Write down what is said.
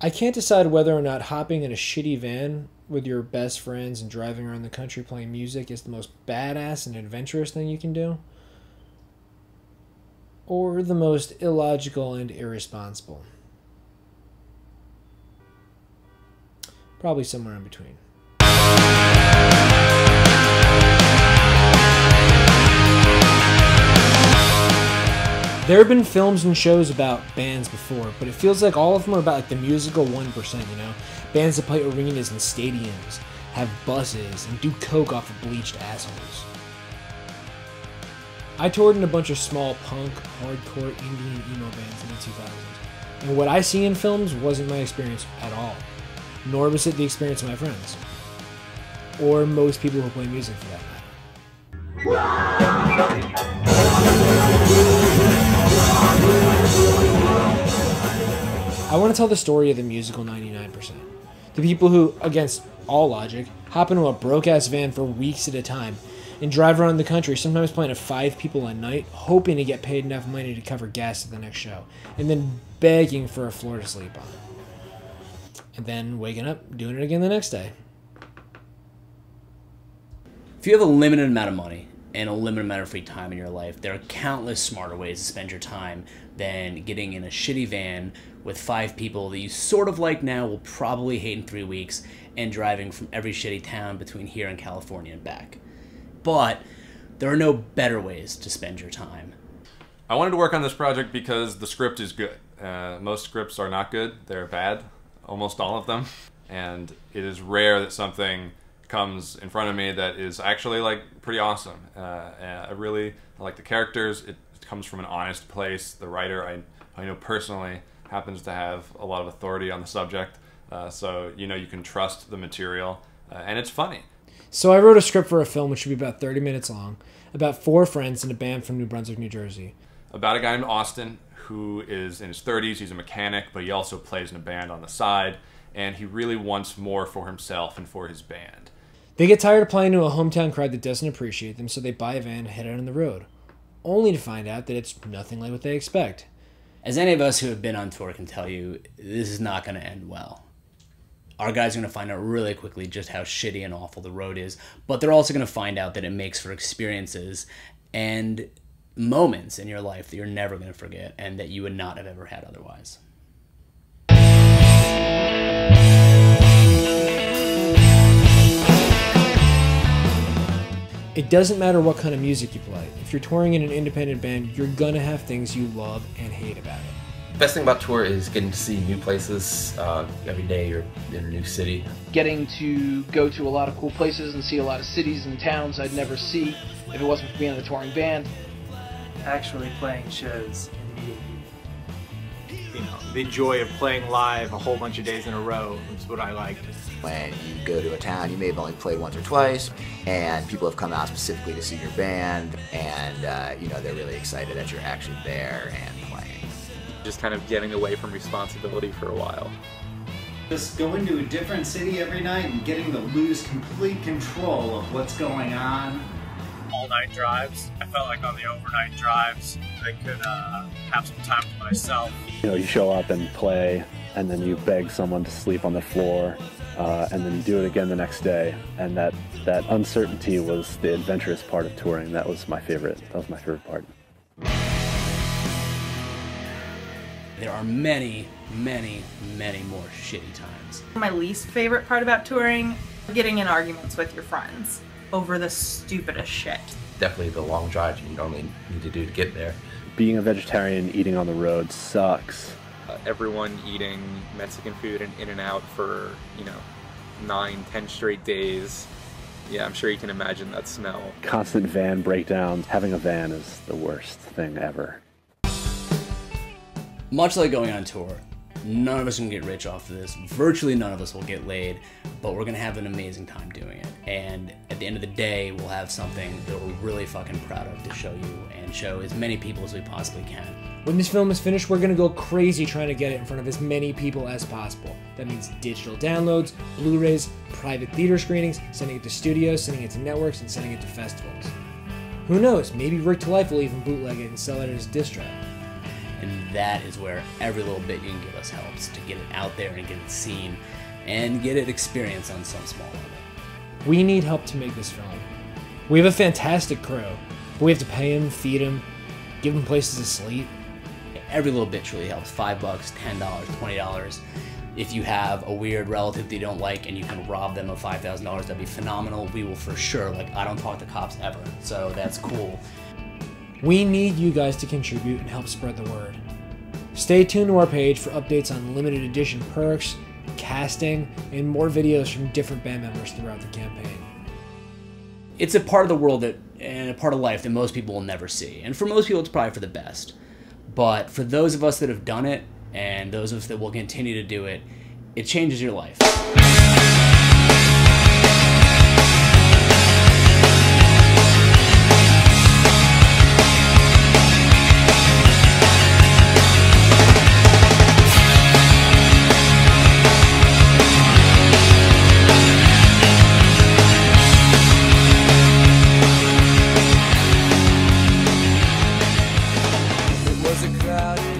I can't decide whether or not hopping in a shitty van with your best friends and driving around the country playing music is the most badass and adventurous thing you can do, or the most illogical and irresponsible. Probably somewhere in between. There have been films and shows about bands before, but it feels like all of them are about like the musical 1%, you know? Bands that play arenas and stadiums, have buses, and do coke off of bleached assholes. I toured in a bunch of small punk, hardcore, indie, and emo bands in the 2000s, and what I see in films wasn't my experience at all, nor was it the experience of my friends, or most people who play music for that matter. I want to tell the story of the musical 99%. The people who, against all logic, hop into a broke-ass van for weeks at a time and drive around the country, sometimes playing to 5 people a night, hoping to get paid enough money to cover gas at the next show, and then begging for a floor to sleep on. And then waking up, doing it again the next day. If you have a limited amount of money and a limited amount of free time in your life, there are countless smarter ways to spend your time than getting in a shitty van with 5 people that you sort of like now, will probably hate in 3 weeks, and driving from every shitty town between here and California and back. But there are no better ways to spend your time. I wanted to work on this project because the script is good. Most scripts are not good, they're bad, almost all of them. And it is rare that something comes in front of me that is actually like pretty awesome. I like the characters. It comes from an honest place. The writer I know personally happens to have a lot of authority on the subject, so you know you can trust the material, and it's funny. So I wrote a script for a film which should be about 30 minutes long, about 4 friends in a band from New Brunswick, New Jersey. About a guy named Austin who is in his 30s. He's a mechanic, but he also plays in a band on the side, and he really wants more for himself and for his band. They get tired of playing to a hometown crowd that doesn't appreciate them, so they buy a van and head out on the road, only to find out that it's nothing like what they expect. As any of us who have been on tour can tell you, this is not going to end well. Our guys are going to find out really quickly just how shitty and awful the road is, but they're also going to find out that it makes for experiences and moments in your life that you're never going to forget and that you would not have ever had otherwise. It doesn't matter what kind of music you play. If you're touring in an independent band, you're gonna have things you love and hate about it. Best thing about tour is getting to see new places. Every day you're in a new city. Getting to go to a lot of cool places and see a lot of cities and towns I'd never see if it wasn't for being in a touring band. Actually playing shows and meeting people. You know, the joy of playing live a whole bunch of days in a row is what I liked. When you go to a town you may have only played once or twice, and people have come out specifically to see your band, and you know, they're really excited that you're actually there and playing. Just kind of getting away from responsibility for a while. Just going to a different city every night and getting to lose complete control of what's going on. All-night drives. I felt like on the overnight drives I could have some time to myself. You know, you show up and play, and then you beg someone to sleep on the floor, and then you do it again the next day. And that uncertainty was the adventurous part of touring. That was my favorite. That was my favorite part. There are many, many, many more shitty times. My least favorite part about touring, getting in arguments with your friends over the stupidest shit. Definitely the long drive you normally need to do to get there. Being a vegetarian eating on the road sucks. Everyone eating Mexican food and In-N-Out for, you know, 9-10 straight days. Yeah, I'm sure you can imagine that smell. Constant van breakdowns. Having a van is the worst thing ever. Much like going on tour, none of us can get rich off of this. Virtually none of us will get laid, but we're gonna have an amazing time doing it. And at the end of the day, we'll have something that we're really fucking proud of to show you and show as many people as we possibly can. When this film is finished, we're gonna go crazy trying to get it in front of as many people as possible. That means digital downloads, Blu-rays, private theater screenings, sending it to studios, sending it to networks, and sending it to festivals. Who knows, maybe Rick to Life will even bootleg it and sell it as a diss track. And that is where every little bit you can give us helps to get it out there and get it seen and get it experienced on some small level. We need help to make this film. We have a fantastic crew, but we have to pay them, feed them, give them places to sleep. Every little bit truly helps. $5, $10, $20. If you have a weird relative that you don't like and you can rob them of $5,000, that'd be phenomenal. We will for sure. Like, I don't talk to cops ever, so that's cool. We need you guys to contribute and help spread the word. Stay tuned to our page for updates on limited edition perks, casting, and more videos from different band members throughout the campaign. It's a part of the world that, and a part of life that most people will never see. And for most people, it's probably for the best. But for those of us that have done it, and those of us that will continue to do it, it changes your life. It was a crowded